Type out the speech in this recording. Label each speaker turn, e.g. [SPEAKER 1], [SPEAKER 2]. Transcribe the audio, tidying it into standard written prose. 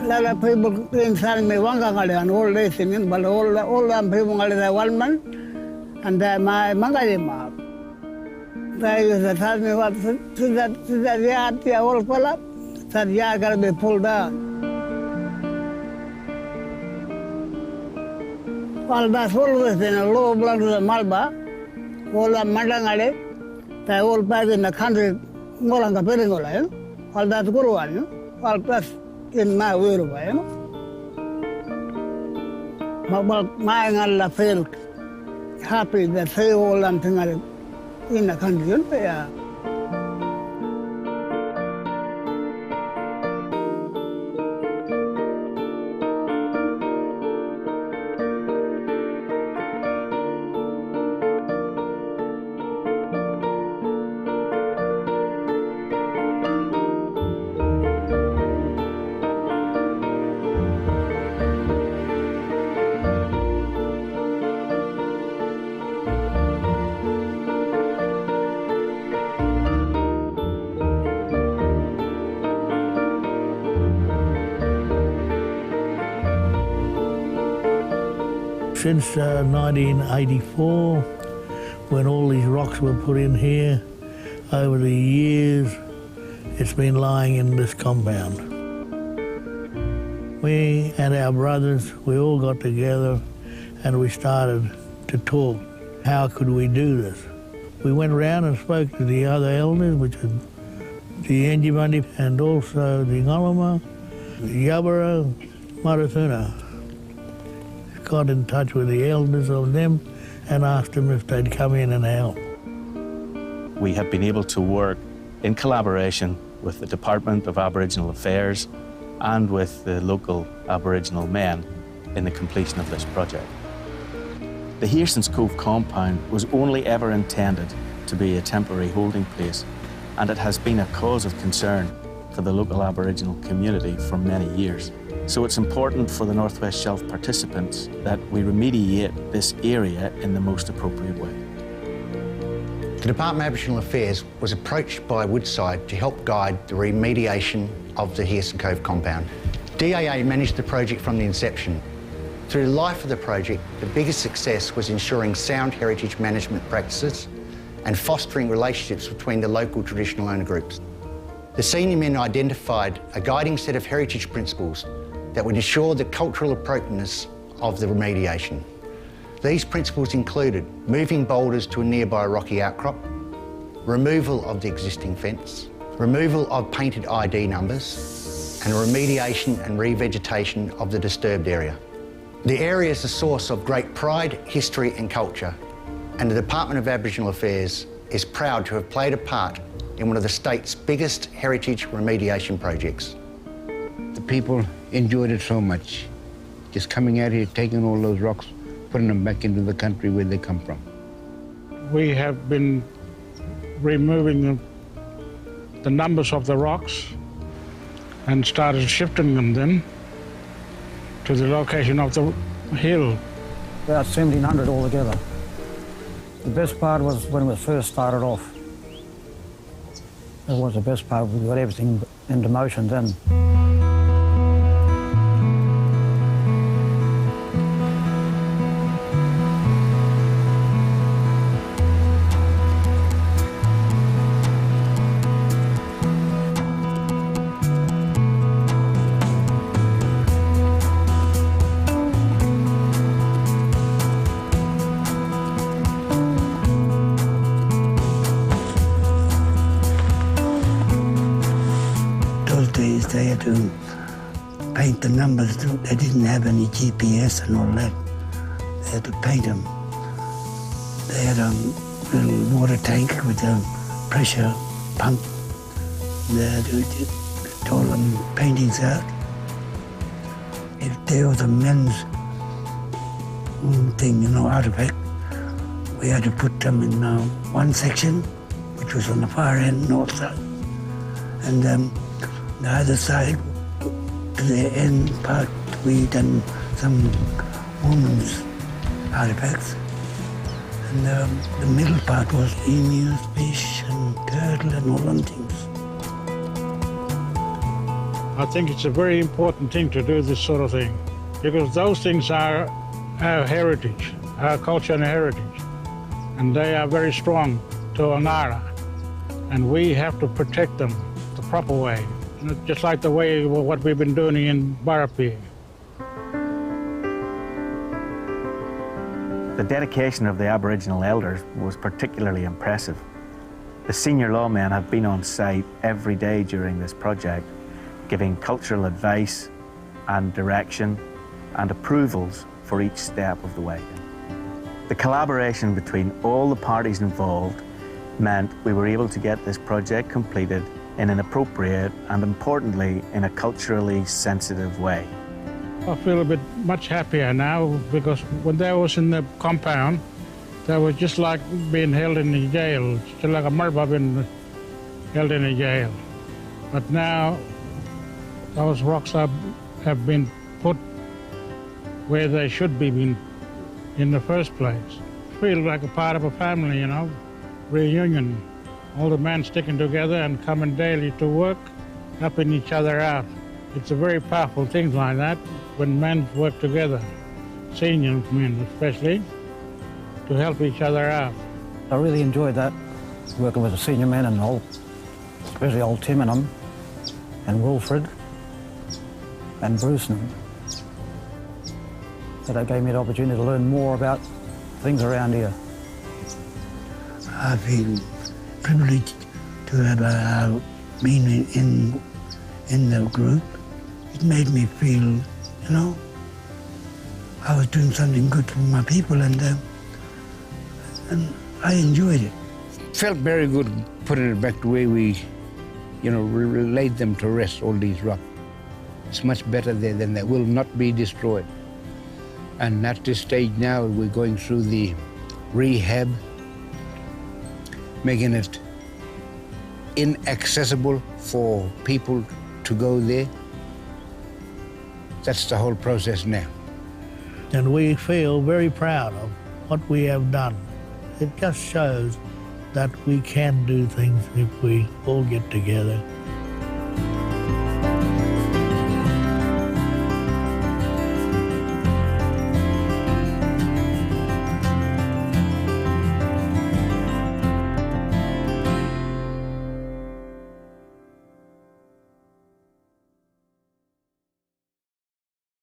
[SPEAKER 1] lot of people inside me and old days singing, but all them people are one man, and my mangalima. They used to tell me what that yard, the old fella, that yard got to be pulled down. Well, that's always in a low blood to the Malba, all the Mandangale, the old back in the country, Molanga Peringola, all that's good one, all that's in my way, you know. But my Allah felt happy that they all and thing in the country, you know, yeah.
[SPEAKER 2] Since 1984, when all these rocks were put in here, over the years, it's been lying in this compound. We and our brothers, we all got together and we started to talk. How could we do this? We went around and spoke to the other elders, which was the Enjimandi and also the Ngolama, the Yabara, Marathuna. Got in touch with the elders of them and asked them if they'd come in and help.
[SPEAKER 3] We have been able to work in collaboration with the Department of Aboriginal Affairs and with the local Aboriginal men in the completion of this project. The Hearson Cove compound was only ever intended to be a temporary holding place, and it has been a cause of concern for the local Aboriginal community for many years. So it's important for the North West Shelf participants that we remediate this area in the most appropriate way.
[SPEAKER 4] The Department of Aboriginal Affairs was approached by Woodside to help guide the remediation of the Hearson Cove compound. DAA managed the project from the inception. Through the life of the project, the biggest success was ensuring sound heritage management practices and fostering relationships between the local traditional owner groups. The senior men identified a guiding set of heritage principles that would ensure the cultural appropriateness of the remediation. These principles included moving boulders to a nearby rocky outcrop, removal of the existing fence, removal of painted ID numbers, and remediation and revegetation of the disturbed area. The area is a source of great pride, history and culture, and the Department of Aboriginal Affairs is proud to have played a part in one of the state's biggest heritage remediation projects.
[SPEAKER 5] The people enjoyed it so much, just coming out here, taking all those rocks, putting them back into the country where they come from.
[SPEAKER 6] We have been removing the numbers of the rocks and started shifting them then to the location of the hill.
[SPEAKER 7] About 1,700 altogether. The best part was when we first started off. That was the best part. We got everything into motion then.
[SPEAKER 2] They had to paint the numbers. They didn't have any GPS and all that. They had to paint them. They had a little water tank with a pressure pump. They had to get all them paintings out. If there was a men's thing, artifact, we had to put them in one section, which was on the far end, north side. And the other side, to the end part, we done some women's artifacts. And the middle part was emus, fish and turtle and all them things.
[SPEAKER 6] I think it's a very important thing to do this sort of thing, because those things are our heritage, our culture and heritage, and they are very strong to Angara, and we have to protect them the proper way, just like the way what we've been doing in Burrapi.
[SPEAKER 3] The dedication of the Aboriginal elders was particularly impressive. The senior lawmen have been on site every day during this project, giving cultural advice and direction and approvals for each step of the way. The collaboration between all the parties involved meant we were able to get this project completed in an appropriate and, importantly, in a culturally sensitive way.
[SPEAKER 6] I feel a bit much happier now, because when they was in the compound, they were just like being held in the jail, just like a murder being held in a jail. But now those rocks have been put where they should be in the first place. Feel like a part of a family, you know, reunion. All the men sticking together and coming daily to work, helping each other out. It's a very powerful thing like that when men work together, senior men especially, to help each other out.
[SPEAKER 7] I really enjoyed that, working with the senior men and especially old Tim and them, and Wilfred and Bruce and them. So that gave me the opportunity to learn more about things around here.
[SPEAKER 2] I feel privileged to have been in the group. It made me feel, you know, I was doing something good for my people, and I enjoyed it.
[SPEAKER 5] Felt very good putting it back the way we, laid them to rest, all these rocks. It's much better there than they will not be destroyed. And at this stage now, we're going through the rehab, making it inaccessible for people to go there. That's the whole process now.
[SPEAKER 2] And we feel very proud of what we have done. It just shows that we can do things if we all get together.